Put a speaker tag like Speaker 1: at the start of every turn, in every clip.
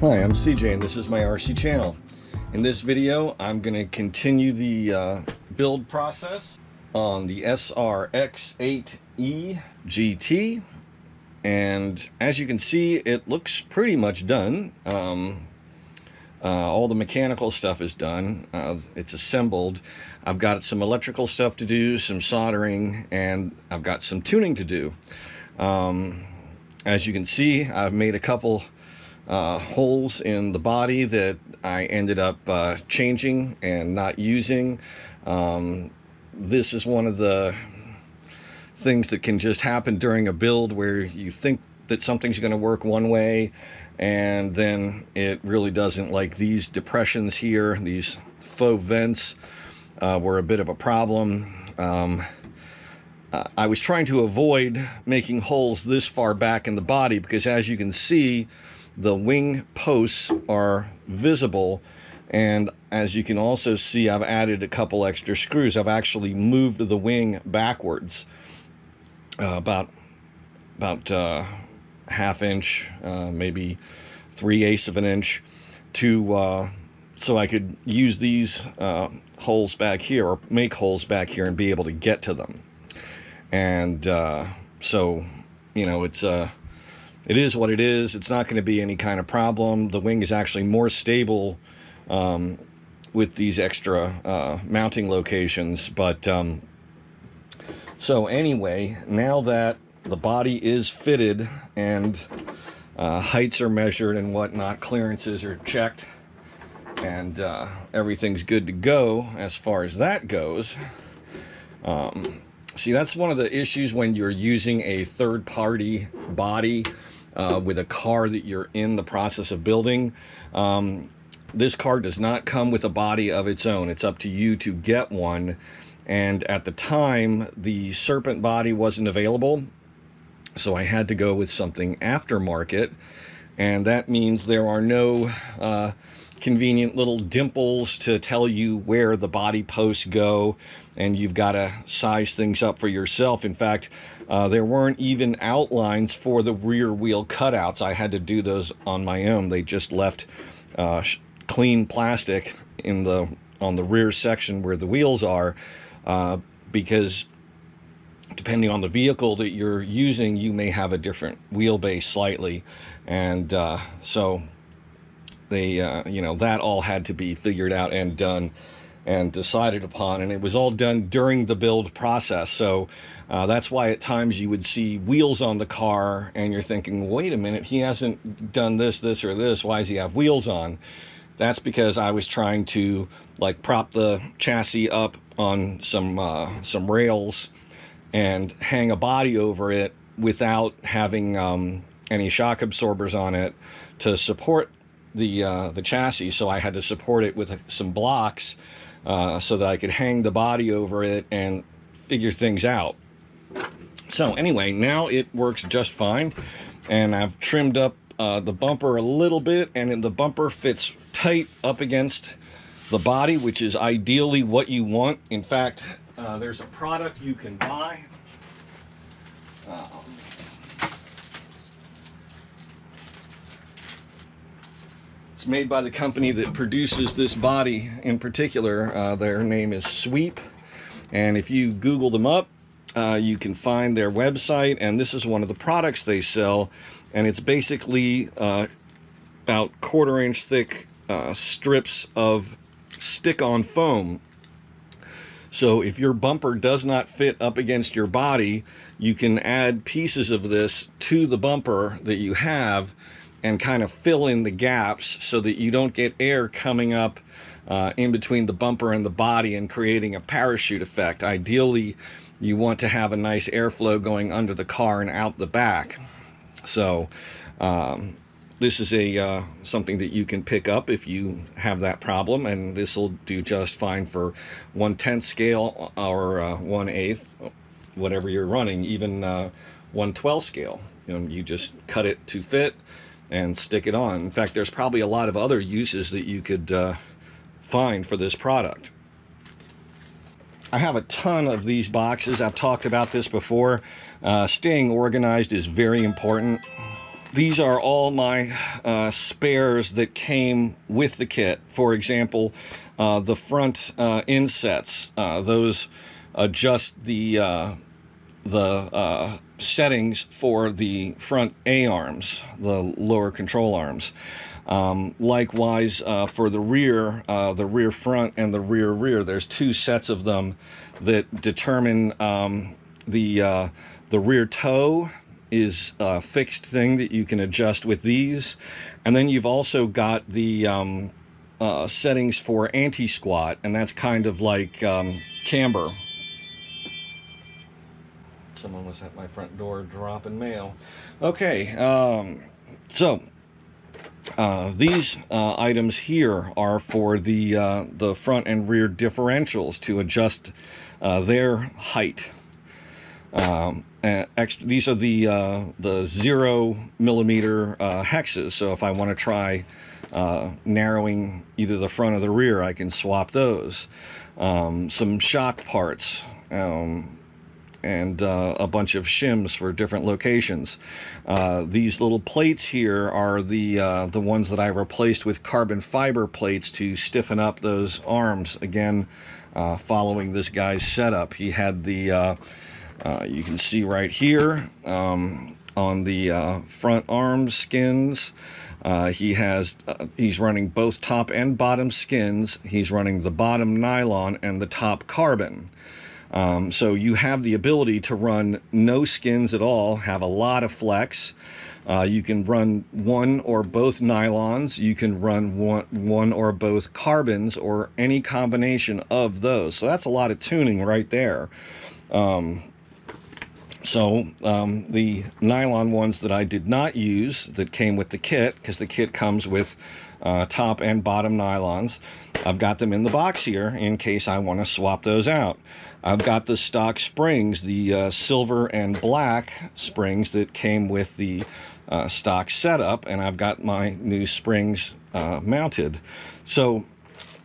Speaker 1: Hi, I'm CJ and this is my RC channel. In this video, I'm going to continue the build process on the SRX8 GT. And as you can see, it looks pretty much done. All the mechanical stuff is done. It's assembled. I've got some electrical stuff to do, some soldering, and I've got some tuning to do. As you can see, I've made a couple holes in the body that I ended up changing and not using. This is one of the things that can just happen during a build where you think that something's going to work one way and then it really doesn't. Like these depressions here, these faux vents were a bit of a problem. I was trying to avoid making holes this far back in the body because, as you can see, the wing posts are visible, and as you can also see, I've added a couple extra screws. I've actually moved the wing backwards about half inch, maybe 3/8 of an inch, to so I could use these holes back here, or make holes back here, and be able to get to them. And so, you know, it is what it is. It's not going to be any kind of problem. The wing is actually more stable with these extra mounting locations. But so anyway, now that the body is fitted and heights are measured and whatnot, clearances are checked, and everything's good to go as far as that goes. See, that's one of the issues when you're using a third-party body with a car that you're in the process of building. This car does not come with a body of its own. It's up to you to get one. And at the time, the Serpent body wasn't available, so I had to go with something aftermarket. And that means there are no convenient little dimples to tell you where the body posts go, and you've got to size things up for yourself. In fact, there weren't even outlines for the rear wheel cutouts. I had to do those on my own. They just left clean plastic on the rear section where the wheels are, because depending on the vehicle that you're using, you may have a different wheelbase slightly. And so they, you know, that all had to be figured out and done and decided upon, and it was all done during the build process. So that's why at times you would see wheels on the car and you're thinking, wait a minute, he hasn't done this, or this. Why does he have wheels on? That's because I was trying to like prop the chassis up on some rails and hang a body over it without having any shock absorbers on it to support the chassis. So I had to support it with some blocks so that I could hang the body over it and figure things out. So anyway, now it works just fine, and I've trimmed up the bumper a little bit, and then the bumper fits tight up against the body, which is ideally what you want. In fact, there's a product you can buy. It's made by the company that produces this body in particular. Their name is Sweep, and if you Google them up, you can find their website, and this is one of the products they sell, and it's basically about 1/4 inch thick strips of stick-on foam. So if your bumper does not fit up against your body, you can add pieces of this to the bumper that you have and kind of fill in the gaps so that you don't get air coming up in between the bumper and the body and creating a parachute effect. Ideally, you want to have a nice airflow going under the car and out the back. So this is a something that you can pick up if you have that problem, and this will do just fine for 1/10 scale or 1/8, whatever you're running, even 1/12 scale. You know, you just cut it to fit and stick it on. In fact, there's probably a lot of other uses that you could find for this product. I have a ton of these boxes. I've talked about this before. Staying organized is very important. these are all my spares that came with the kit. For example, the front insets, those adjust the settings for the front A-arms, the lower control arms. Likewise, for the rear front and the rear, there's two sets of them that determine the rear toe is a fixed thing that you can adjust with these. And then you've also got the settings for anti-squat, and that's kind of like camber. Someone was at my front door dropping mail. Okay, so these items here are for the front and rear differentials to adjust their height. These are the 0mm hexes, so if I want to try narrowing either the front or the rear, I can swap those. Some shock parts, and a bunch of shims for different locations. These little plates here are the ones that I replaced with carbon fiber plates to stiffen up those arms. Again, following this guy's setup, he had the you can see right here on the front arm skins, he's running both top and bottom skins. He's running the bottom nylon and the top carbon. So you have the ability to run no skins at all, have a lot of flex. You can run one or both nylons. You can run one or both carbons, or any combination of those. So that's a lot of tuning right there. The nylon ones that I did not use that came with the kit, because the kit comes with top and bottom nylons, I've got them in the box here in case I want to swap those out. I've got the stock springs, the silver and black springs that came with the stock setup, and I've got my new springs mounted. So,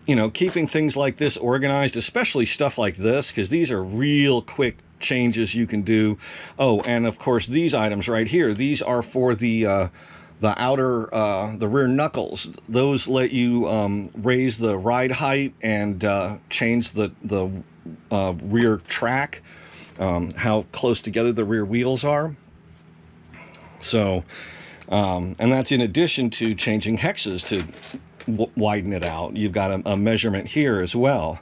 Speaker 1: you know, keeping things like this organized, especially stuff like this, because these are real quick changes you can do. Oh, and of course these items right here, these are for the outer, the rear knuckles. Those let you raise the ride height and change the rear track, how close together the rear wheels are. So, and that's in addition to changing hexes to widen it out. You've got a measurement here as well.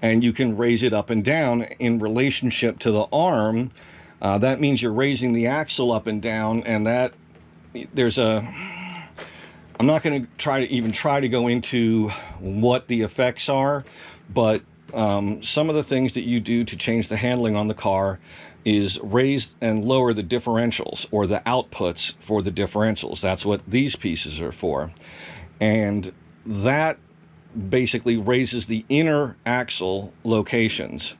Speaker 1: And you can raise it up and down in relationship to the arm. That means you're raising the axle up and down, and that there's a... I'm not going to try to go into what the effects are, but some of the things that you do to change the handling on the car is raise and lower the differentials, or the outputs for the differentials. That's what these pieces are for. And that basically raises the inner axle locations.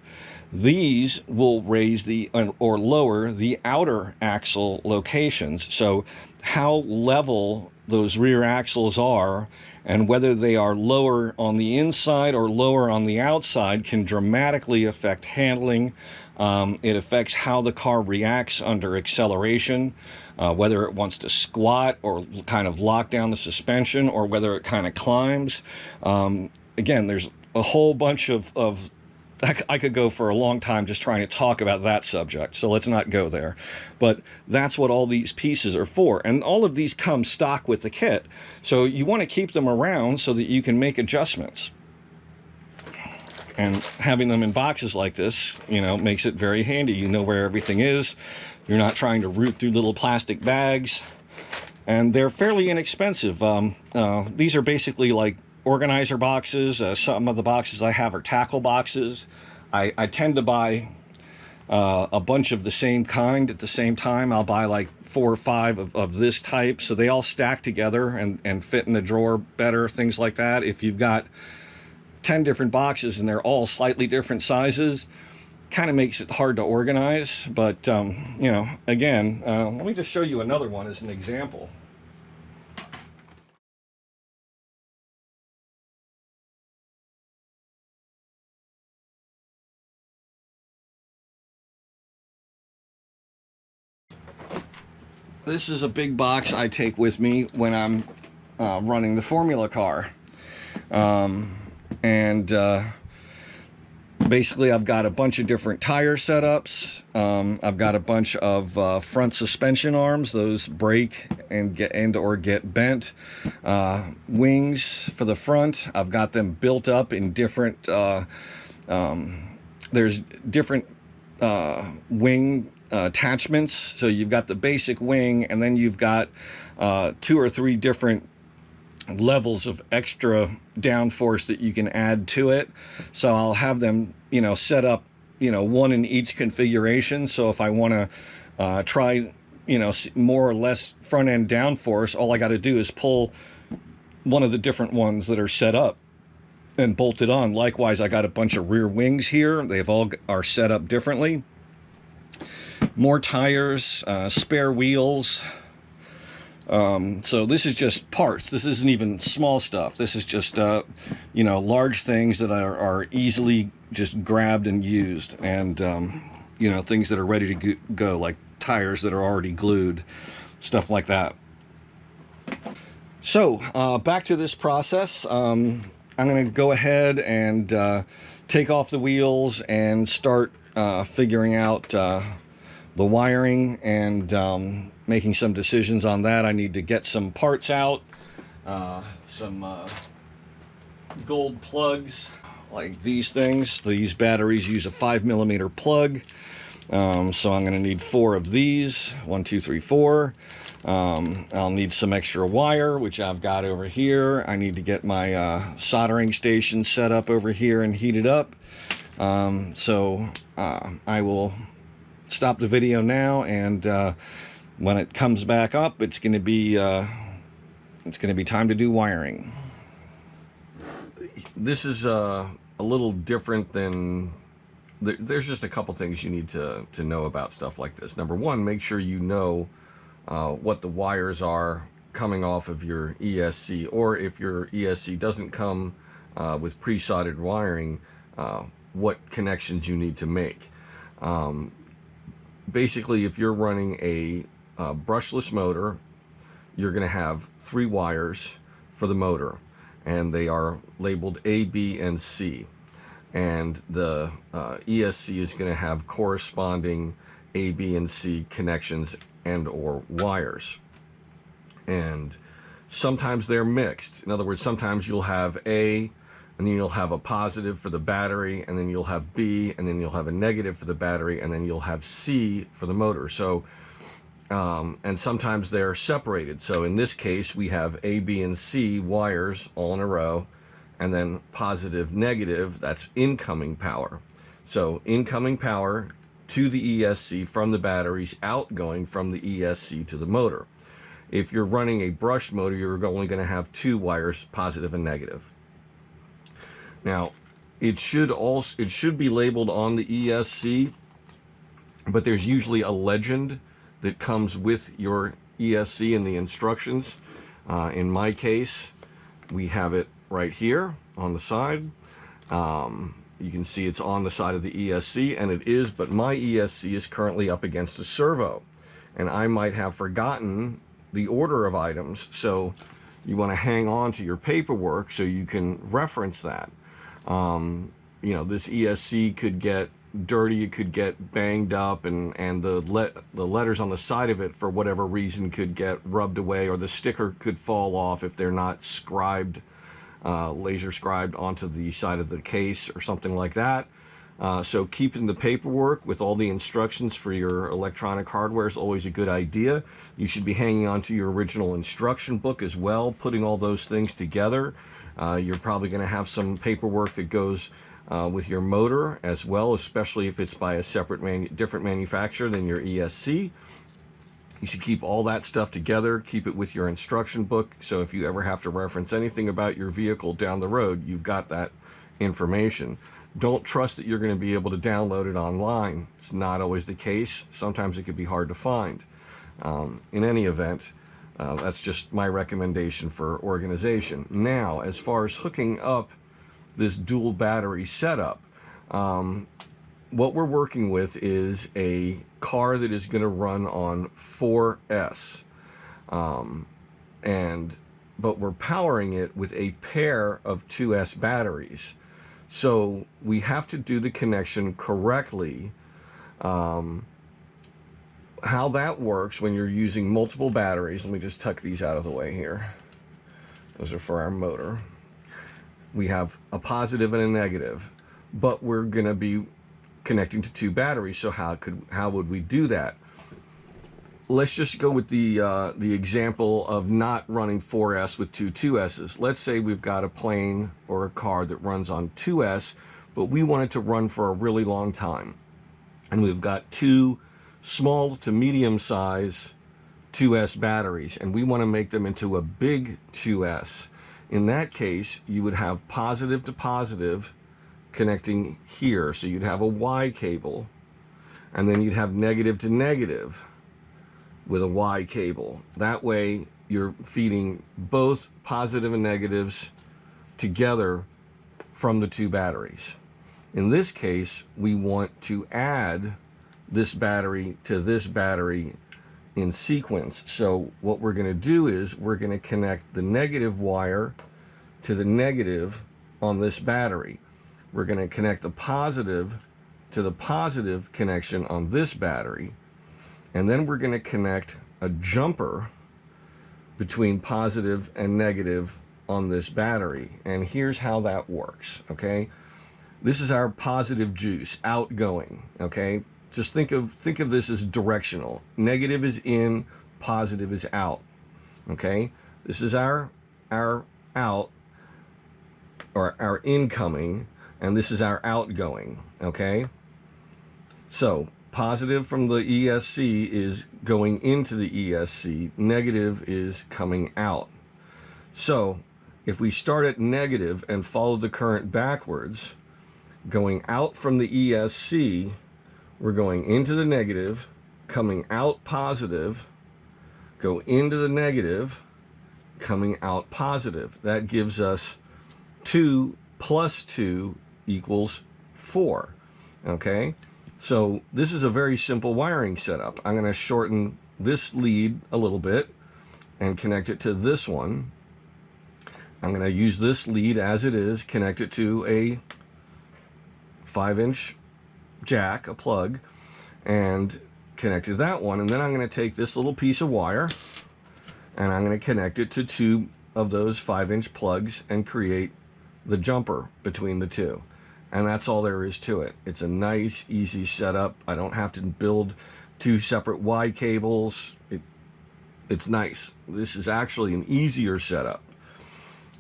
Speaker 1: These will raise or lower the outer axle locations. So how level those rear axles are, and whether they are lower on the inside or lower on the outside, can dramatically affect handling. It affects how the car reacts under acceleration, whether it wants to squat or kind of lock down the suspension, or whether it kind of climbs. Again, there's a whole bunch of I could go for a long time just trying to talk about that subject, so let's not go there. But that's what all these pieces are for, and all of these come stock with the kit, so you want to keep them around so that you can make adjustments. And having them in boxes like this, you know, makes it very handy. You know where everything is. You're not trying to root through little plastic bags, and they're fairly inexpensive. These are basically like organizer boxes. Some of the boxes I have are tackle boxes. I tend to buy a bunch of the same kind at the same time. I'll buy like 4 or 5 of this type, so they all stack together and fit in the drawer better, things like that. If you've got 10 different boxes and they're all slightly different sizes, kind of makes it hard to organize. But you know, again, let me just show you another one as an example. this is a big box I take with me when I'm running the Formula car. Basically, I've got a bunch of different tire setups. I've got a bunch of front suspension arms; those break and get bent. Wings for the front. I've got them built up in different. There's different wing attachments. So you've got the basic wing, and then you've got 2 or 3 different levels of extra downforce that you can add to it. So I'll have them, set up, one in each configuration. So if I want to try, more or less front end downforce, all I got to do is pull one of the different ones that are set up and bolt it on. Likewise, I got a bunch of rear wings here. They've all are set up differently. More tires, spare wheels. So this is just parts. This isn't even small stuff. This is just, large things that are easily just grabbed and used, and, things that are ready to go, like tires that are already glued, stuff like that. So, back to this process. I'm going to go ahead and take off the wheels and start figuring out the wiring and making some decisions on that. I need to get some parts out, some gold plugs like these things. These batteries use a 5mm plug, so I'm going to need 4 of these. 1, 2, 3, 4. I'll need some extra wire, which I've got over here. I need to get my soldering station set up over here and heated up. So I will stop the video now, and when it comes back up, it's going to be time to do wiring. This is a little different than. There's just a couple things you need to know about stuff like this. Number one, make sure you know what the wires are coming off of your ESC, or if your ESC doesn't come with pre-soldered wiring, what connections you need to make. Basically, if you're running a brushless motor, you're going to have 3 wires for the motor, and they are labeled A, B, and C. And the ESC is going to have corresponding A, B, and C connections and or wires. And sometimes they're mixed. In other words, sometimes you'll have A, and then you'll have a positive for the battery, and then you'll have B, and then you'll have a negative for the battery, and then you'll have C for the motor. So, and sometimes they're separated. So in this case, we have A, B, and C wires all in a row, and then positive, negative, that's incoming power. So incoming power to the ESC from the batteries, outgoing from the ESC to the motor. If you're running a brush motor, you're only going to have 2 wires, positive and negative. Now, it should be labeled on the ESC, but there's usually a legend that comes with your ESC and the instructions. In my case, we have it right here on the side. You can see it's on the side of the ESC, and it is, but my ESC is currently up against a servo, and I might have forgotten the order of items, so you want to hang on to your paperwork so you can reference that. This ESC could get dirty, it could get banged up, and the letters on the side of it, for whatever reason, could get rubbed away, or the sticker could fall off if they're not scribed, laser scribed onto the side of the case or something like that. So keeping the paperwork with all the instructions for your electronic hardware is always a good idea. You should be hanging on to your original instruction book as well, putting all those things together. You're probably going to have some paperwork that goes with your motor as well, especially if it's by a different manufacturer than your ESC. You should keep all that stuff together, keep it with your instruction book, so if you ever have to reference anything about your vehicle down the road, you've got that information. Don't trust that you're going to be able to download it online. It's not always the case. Sometimes it could be hard to find. In any event, that's just my recommendation for organization. Now, as far as hooking up this dual battery setup, what we're working with is a car that is going to run on 4S. But we're powering it with a pair of 2S batteries. So we have to do the connection correctly. How that works when you're using multiple batteries, let me just tuck these out of the way here. Those are for our motor. We have a positive and a negative, but we're going to be connecting to 2 batteries. So how would we do that? Let's just go with the example of not running 4S with 2 2S's. Let's say we've got a plane or a car that runs on 2S, but we want it to run for a really long time. And we've got 2 small to medium size 2S batteries, and we want to make them into a big 2S. In that case, you would have positive to positive connecting here. So you'd have a Y cable, and then you'd have negative to negative with a Y cable. That way you're feeding both positive and negatives together from the 2 batteries. In this case, we want to add this battery to this battery in sequence. So what we're going to do is we're going to connect the negative wire to the negative on this battery. We're going to connect the positive to the positive connection on this battery. And then we're going to connect a jumper between positive and negative on this battery. And here's how that works, okay? This is our positive juice, outgoing, okay? Just think of this as directional. Negative is in, positive is out, okay? This is our out, or our incoming, and this is our outgoing, okay? So positive from the ESC is going into the ESC, negative is coming out. So if we start at negative and follow the current backwards, going out from the ESC, we're going into the negative, coming out positive, go into the negative, coming out positive. That gives us 2 plus 2 equals 4, okay? So this is a very simple wiring setup. I'm going to shorten this lead a little bit and connect it to this one. I'm going to use this lead as it is, connect it to a 5-inch jack, a plug, and connect it to that one. And then I'm going to take this little piece of wire and I'm going to connect it to 2 of those 5-inch plugs and create the jumper between the 2. And that's all there is to it. It's a nice, easy setup. I don't have to build 2 separate Y cables. It's nice. This is actually an easier setup.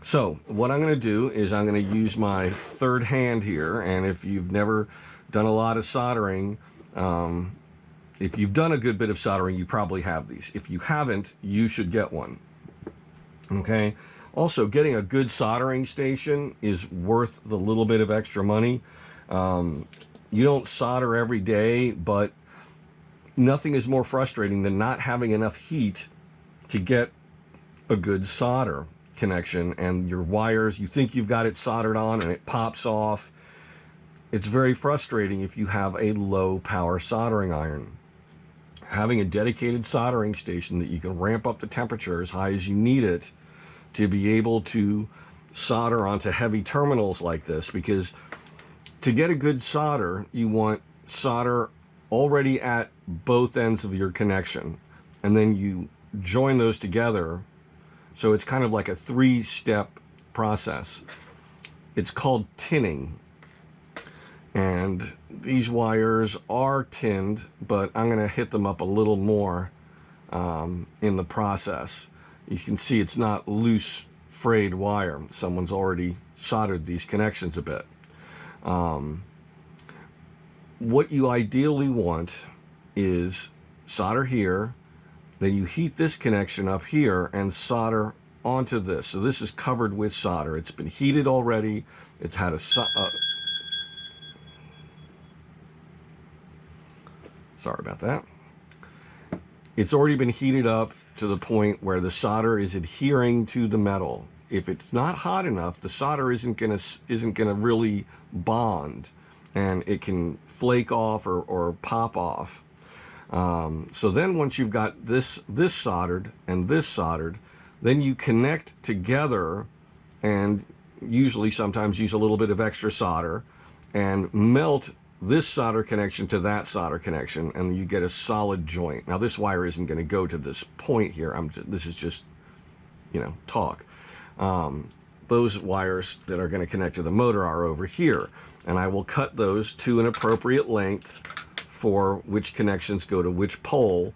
Speaker 1: So what I'm going to do is I'm going to use my third hand here. And if you've never done a lot of soldering, if you've done a good bit of soldering, you probably have these. If you haven't, you should get one. Okay. Also, getting a good soldering station is worth the little bit of extra money. You don't solder every day, but nothing is more frustrating than not having enough heat to get a good solder connection, and your wires, you think you've got it soldered on and it pops off. It's very frustrating if you have a low power soldering iron. Having a dedicated soldering station that you can ramp up the temperature as high as you need it to be able to solder onto heavy terminals like this, because to get a good solder, you want solder already at both ends of your connection, and then you join those together. So it's kind of like a 3-step process. It's called tinning. And these wires are tinned, but I'm going to hit them up a little more in the process. You can see it's not loose, frayed wire. Someone's already soldered these connections a bit. What you ideally want is solder here, then you heat this connection up here and solder onto this. So this is covered with solder. It's been heated already. It's had a sorry about that. It's already been heated up to the point where the solder is adhering to the metal. If it's not hot enough, the solder isn't gonna really bond.
Speaker 2: and it can flake off or pop off. So then once you've got this soldered and this soldered, then you connect together and usually sometimes use a little bit of extra solder and melt this solder connection to that solder connection, and you get a solid joint. Now this wire isn't going to go to this point here. This is just, you know, talk. Those wires that are going to connect to the motor are over here, and I will cut those to an appropriate length for which connections go to which pole,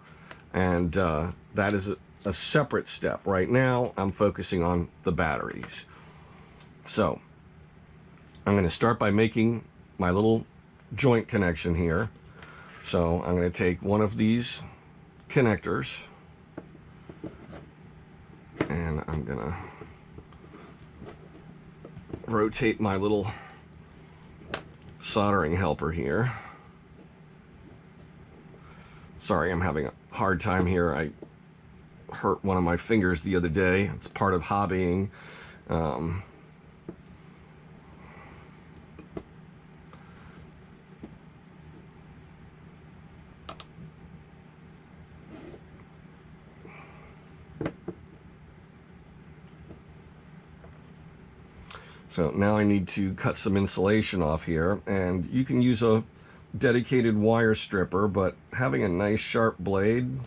Speaker 2: and that is a separate step. Right now I'm focusing on the batteries. So I'm going to start by making my little joint connection here. So I'm going to take one of these connectors and I'm going to rotate my little soldering helper here. Sorry, I'm having a hard time here. I hurt one of my fingers the other day. It's part of hobbying. So now I need to cut some insulation off here, and you can use a dedicated wire stripper, but having a nice sharp blade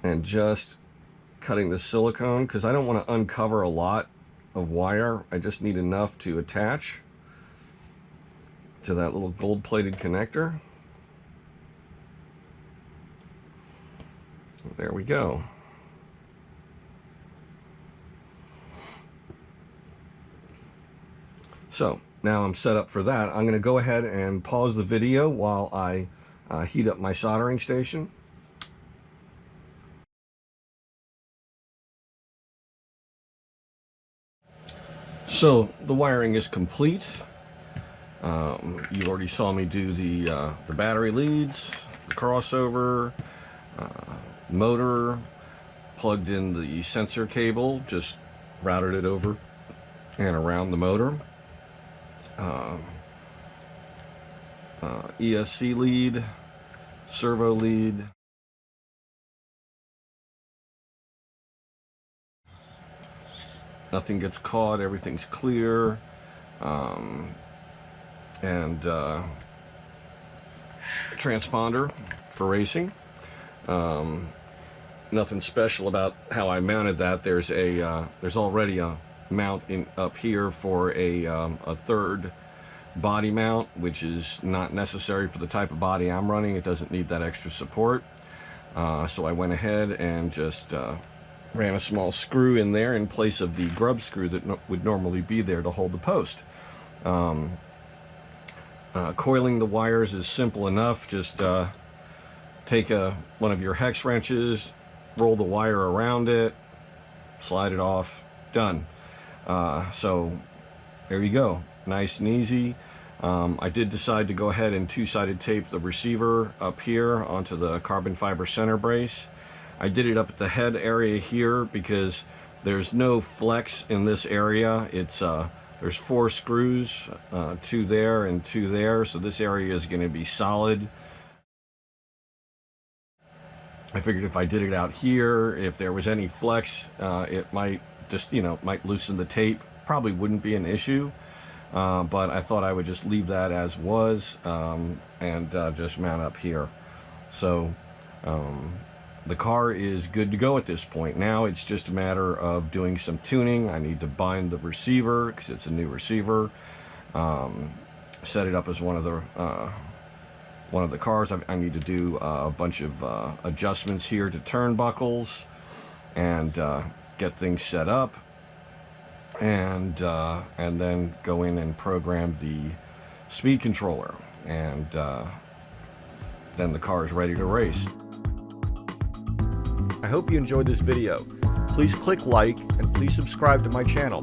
Speaker 2: and just cutting the silicone, because I don't want to uncover a lot of wire. I just need enough to attach to that little gold-plated connector. There we go. So now I'm set up for that. I'm going to go ahead and pause the video while I heat up my soldering station. So the wiring is complete. You already saw me do the battery leads, the crossover, motor, plugged in the sensor cable, just routed it over and around the motor. ESC lead, servo lead, nothing gets caught, everything's clear, and transponder for racing. Nothing special about how I mounted that. There's already a mount up here for a third body mount, which is not necessary for the type of body I'm running. It doesn't need that extra support. So I went ahead and just ran a small screw in there in place of the grub screw that would normally be there to hold the post. Coiling the wires is simple enough. Just take one of your hex wrenches, roll the wire around it, slide it off, done. So there you go, nice and easy. I did decide to go ahead and two-sided tape the receiver up here onto the carbon fiber center brace. I did it up at the head area here because there's no flex in this area. It's there's 4 screws, 2 there and 2 there, so this area is going to be solid. I figured if I did it out here, if there was any flex, it might just, might loosen the tape. Probably wouldn't be an issue, but I thought I would just leave that as was and just mount up here. So the car is good to go at this point. Now it's just a matter of doing some tuning. I need to bind the receiver because it's a new receiver. Set it up as one of the cars. I need to do a bunch of adjustments here to turnbuckles and get things set up, and then go in and program the speed controller, and then the car is ready to race. I hope you enjoyed this video. Please click like and please subscribe to my channel.